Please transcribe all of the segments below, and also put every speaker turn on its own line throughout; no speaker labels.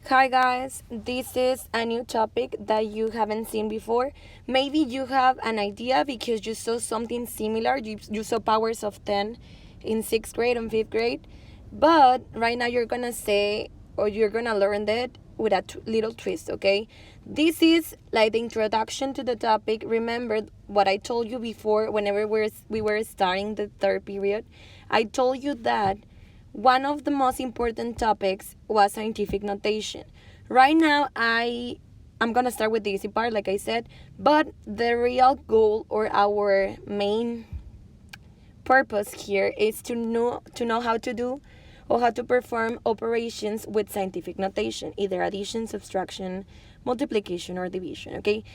Hi guys, this is a new topic that you haven't seen before. Maybe you have an idea because you saw something similar. You saw powers of 10 in 6th grade and 5th grade. But right now you're gonna say or you're gonna learn that with a little twist, okay? This is like the introduction to the topic. Remember what I told you before whenever we were starting the third period? I told you that one of the most important topics was scientific notation. Right now, I'm gonna start with the easy part, like I said, but the real goal or our main purpose here is to know how to do or how to perform operations with scientific notation, either addition, subtraction, multiplication, or division. Okay.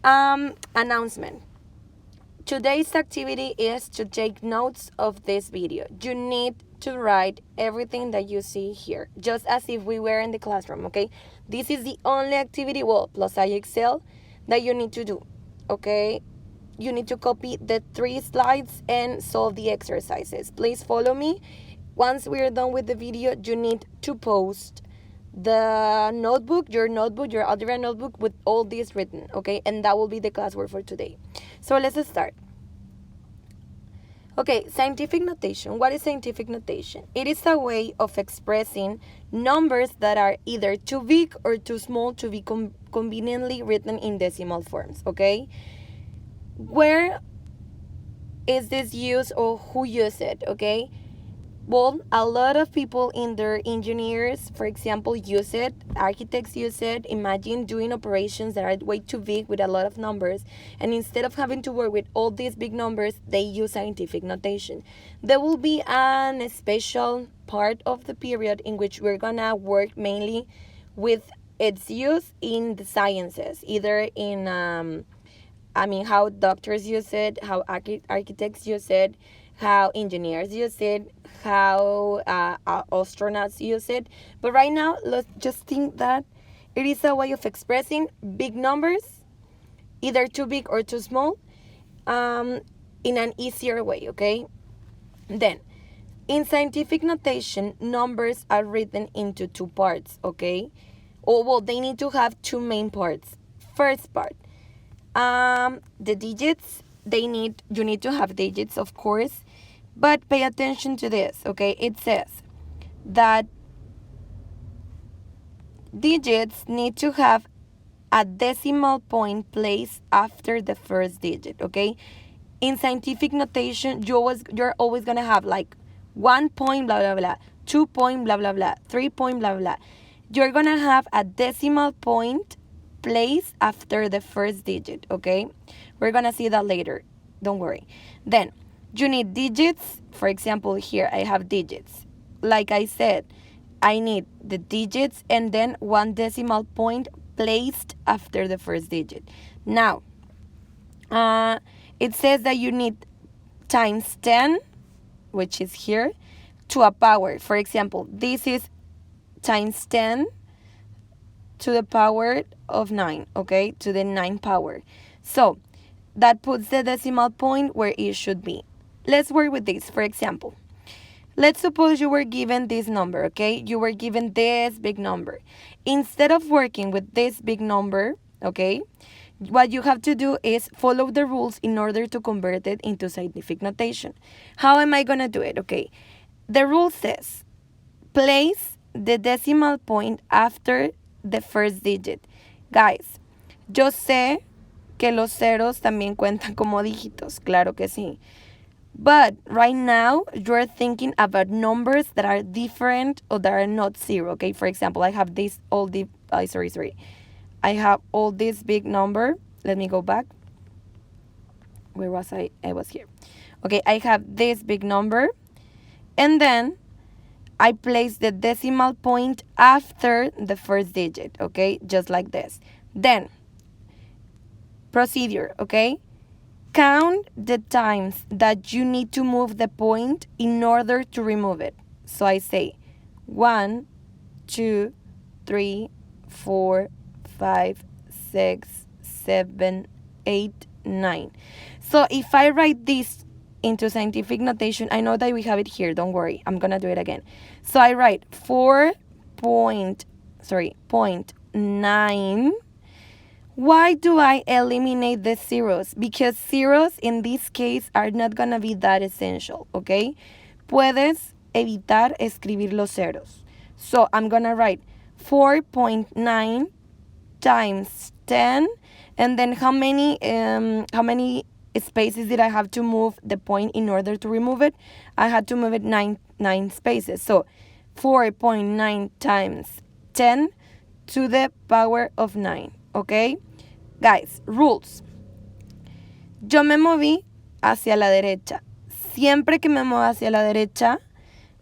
Announcement. Today's activity is to take notes of this video. You need to write everything that you see here, just as if we were in the classroom, okay? This is the only activity, well, plus IXL, that you need to do, okay? You need to copy the 3 slides and solve the exercises. Please follow me. Once we're done with the video, you need to post the notebook, your algebra notebook with all this written, okay? And that will be the classwork for today. So let's start. Okay, scientific notation. What is scientific notation? It is a way of expressing numbers that are either too big or too small to be conveniently written in decimal forms, okay? Where is this used or who uses it, okay? Well, a lot of people in their engineers, for example, use it. Architects use it. Imagine doing operations that are way too big with a lot of numbers. And instead of having to work with all these big numbers, they use scientific notation. There will be a special part of the period in which we're going to work mainly with its use in the sciences, either in, how doctors use it, how architects use it, how engineers use it, how astronauts use it. But right now, let's just think that it is a way of expressing big numbers, either too big or too small, in an easier way, okay? Then, in scientific notation, numbers are written into 2 parts, okay? Or, well, they need to have 2 main parts. First part, the digits, you need to have digits, of course, but pay attention to this, okay? It says that digits need to have a decimal point placed after the first digit, okay? In scientific notation, you're always gonna have like 1 point blah blah blah, 2 point blah blah blah, 3 point blah blah. You're gonna have a decimal point placed after the first digit, okay? We're gonna see that later. Don't worry. Then you need digits. For example, here I have digits. Like I said, I need the digits and then 1 decimal point placed after the first digit. Now, it says that you need times 10, which is here, to a power. For example, this is times 10 to the power of 9, okay? To the 9 power. So that puts the decimal point where it should be. Let's work with this. For example, let's suppose you were given this number, okay? You were given this big number. Instead of working with this big number, okay, what you have to do is follow the rules in order to convert it into scientific notation. How am I going to do it? Okay, the rule says place the decimal point after the first digit. Guys, yo sé que los ceros también cuentan como dígitos, claro que sí. But right now, you're thinking about numbers that are different or that are not 0, okay? For example, I have this I have all this big number. Let me go back. Where was I? I was here. Okay, I have this big number. And then I place the decimal point after the first digit, okay? Just like this. Then, procedure, okay? Count the times that you need to move the point in order to remove it. So I say 1, 2, 3, 4, 5, 6, 7, 8, 9. So if I write this into scientific notation, I know that we have it here. Don't worry. I'm going to do it again. So I write 4.6 0.9. Why do I eliminate the zeros? Because zeros in this case are not gonna be that essential, okay? Puedes evitar escribir los ceros. So I'm gonna write 4.9 times 10, and then how many spaces did I have to move the point in order to remove it? I had to move it nine spaces. So 4.9 times 10 to the power of 9. ¿Ok? Guys, rules. Yo me moví hacia la derecha. Siempre que me mueva hacia la derecha,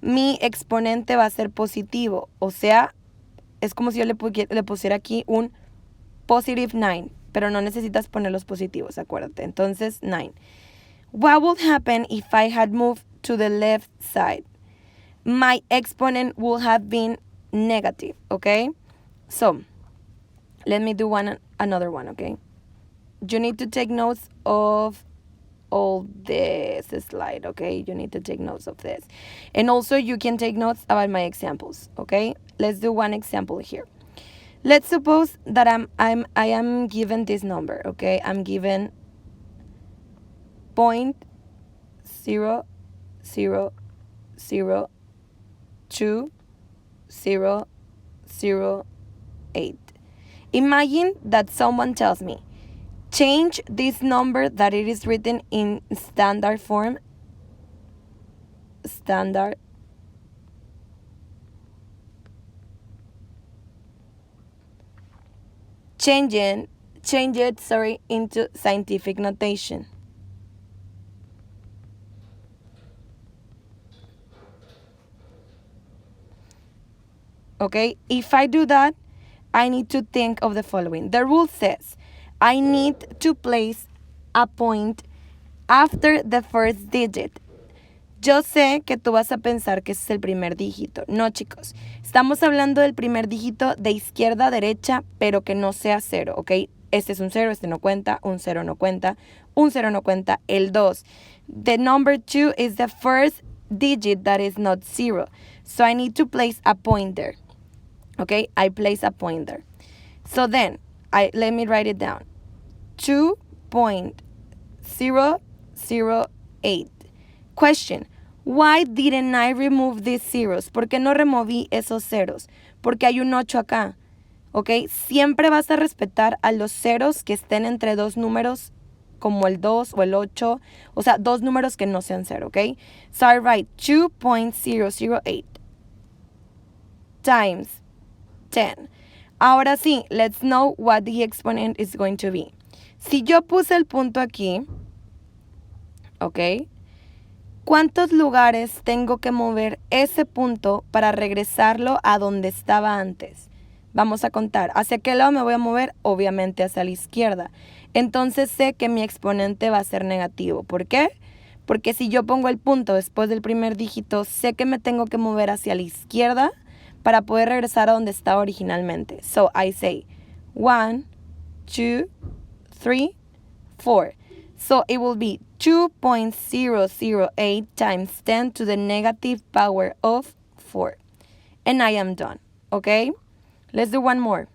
mi exponente va a ser positivo. O sea, es como si yo le pusiera aquí un positive 9. Pero no necesitas poner los positivos, acuérdate. Entonces, 9. What would happen if I had moved to the left side? My exponent would have been negative, okay? So, let me do another one, okay? You need to take notes of all this slide, okay? You need to take notes of this. And also, you can take notes about my examples, okay? Let's do one example here. Let's suppose that I am given this number, okay? I'm given 0.0002008. Imagine that someone tells me, change this number that it is written in standard form, change it, into scientific notation. Okay, if I do that, I need to think of the following. The rule says I need to place a point after the first digit. Yo sé que tú vas a pensar que ese es el primer dígito. No, chicos. Estamos hablando del primer dígito de izquierda a derecha, pero que no sea 0, ¿ok? Este es un 0, este no cuenta, un 0 no cuenta, un 0 no cuenta, el 2. The number 2 is the first digit that is not 0. So I need to place a point there. Okay, I place a point there. So then, let me write it down. 2.008. Question, why didn't I remove these zeros? ¿Por qué no removí esos ceros? Porque hay un 8 acá. ¿Ok? Siempre vas a respetar a los ceros que estén entre dos números como el 2 o el 8. O sea, dos números que no sean 0, ¿ok? So I write 2.008 times 10. Ahora sí, let's know what the exponent is going to be. Si yo puse el punto aquí, ¿ok? ¿Cuántos lugares tengo que mover ese punto para regresarlo a donde estaba antes? Vamos a contar. ¿Hacia qué lado me voy a mover? Obviamente hacia la izquierda. Entonces sé que mi exponente va a ser negativo. ¿Por qué? Porque si yo pongo el punto después del primer dígito, sé que me tengo que mover hacia la izquierda para poder regresar a donde estaba originalmente. So I say 1, 2, 3, 4. So it will be 2.008 times 10 to the negative power of 4. And I am done. Okay? Let's do one more.